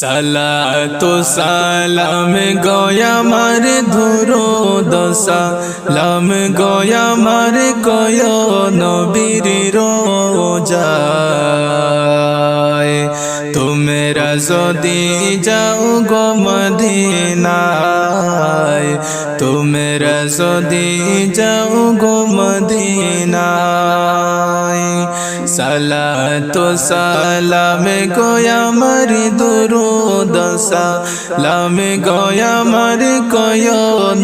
সালাতু সালাম গোয়া মার দুরূদ সালাম গোয়া মার কয় নবীর রোজায় তোমরা যদি যাও গো মদিনায় তোমরা যদি যাও গো মদিনায় সালাতু সালাম গোয়া মার দুরূদ সালাম গোয়া মার কয়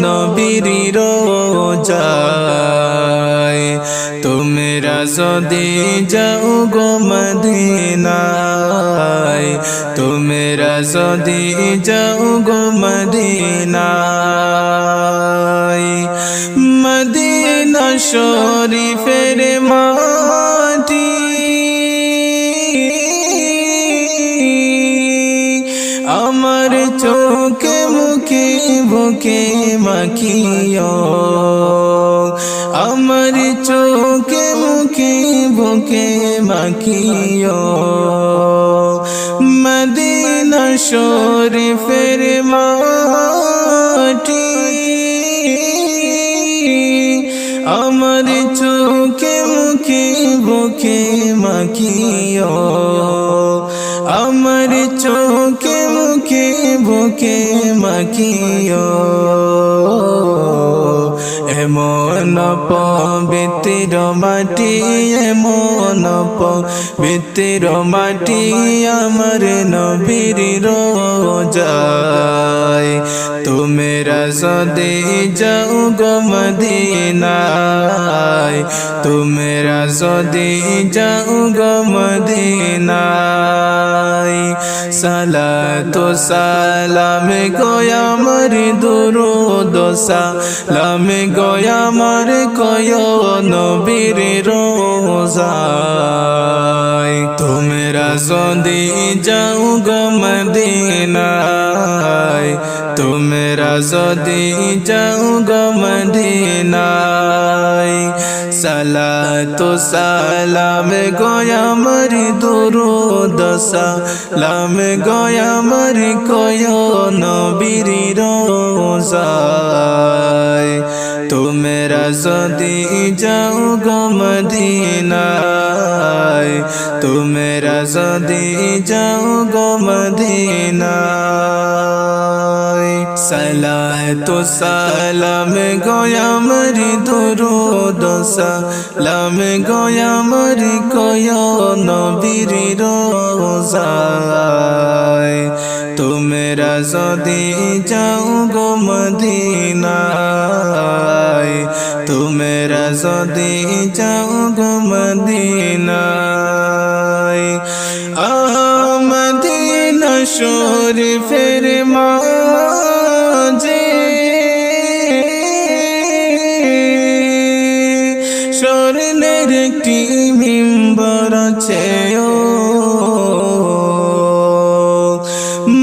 নবীর রোজায় তোমরা যদি যাও গো মদিনায় তোমরা যদি যাও গো মদিনায় মদিনা শরীফের মাটি আমার চোখে মুখে বুকে মাখিও আমার চোখে মুখে বুকে মাখিও মদিনা শরীফের মাটি আমার চোখে মুখে বুকে মাখিও আমার চোখে মুখে বুকে মাখিও এমন পবিত্র মাটি এমন পবিত্র মাটি আমার নবীর রোজায় তোমরা যদি যাও গো মদিনায় তোমরা যদি যাও গো মদিনায় সালাতু সালাম গোয়া মার দুরূদ সালাম গোয়া মার কয় নবীর রোজায় তোমরা যদি যাও গো মদিনায় তোমরা যদি যাও গো মদিনায় সালাতু সালাম গোয়া মার দুরূদ সালাম গোয়া মার কয় নবীর রোজায় তোমরা যদি যাও গো মদিনায় তোমরা যদি যাও গো মদিনায় সালাতু সালাম গোয়া মার দুরূদ সালাম গোয়া মার কয় নবীর রোজায় তোমরা যদি যাও গো মদিনায় তোমরা যদি যাও গো মদিনায় মদিনা শরীফের মাঝে স্বর্ণের একটি মিম্বর আছে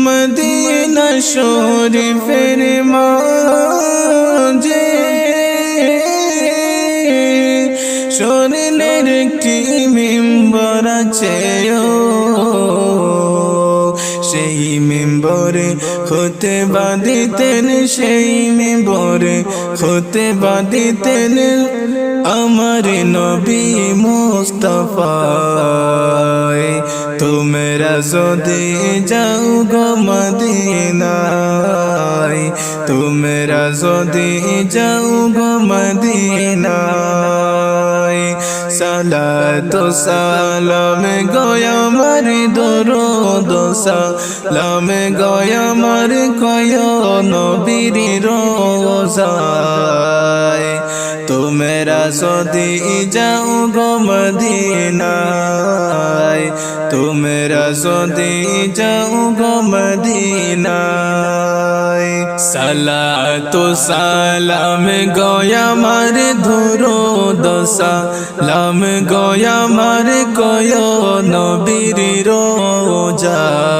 মদিনা শরীফের মাঝে স্বর্ণের একটি মিম্বর আছে সেই মিম্বরে খুতবা দিতেন সেই মিম্বরে খুতবা দিতেন আমার নবী মুস্তাফা তোমরা যদি যাও গো মদিনায় তোমরা যদি যাও গো মদিনায় সালাতু সালাম গোয়া মার দুরূদ সালাম গোয়া মার কয় নবীর রোজায় তোমরা যদি যাও গো মদিনায় তোমরা যদি যাও গো মদিনায় সালাতু সালাম গোয়া মার দুরূদ সালাম গোয়া মার কয় নবীর রোজায়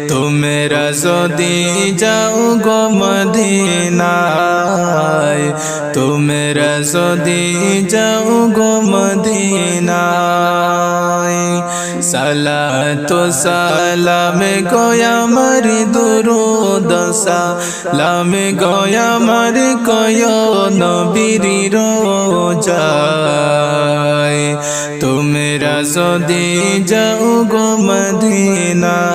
তোমরা যদি যাও গো মদিনায় তোমরা যদি যাও গো মদিনায় সালাতু সালাম গোয়া আমার দুরুদ সালাম গোয়া আমার কয় নবীর রোজায় তোমরা যদি যাও গো মদিনায়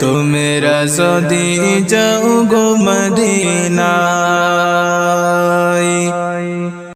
তোমরা যদি যাও গো মদিনায়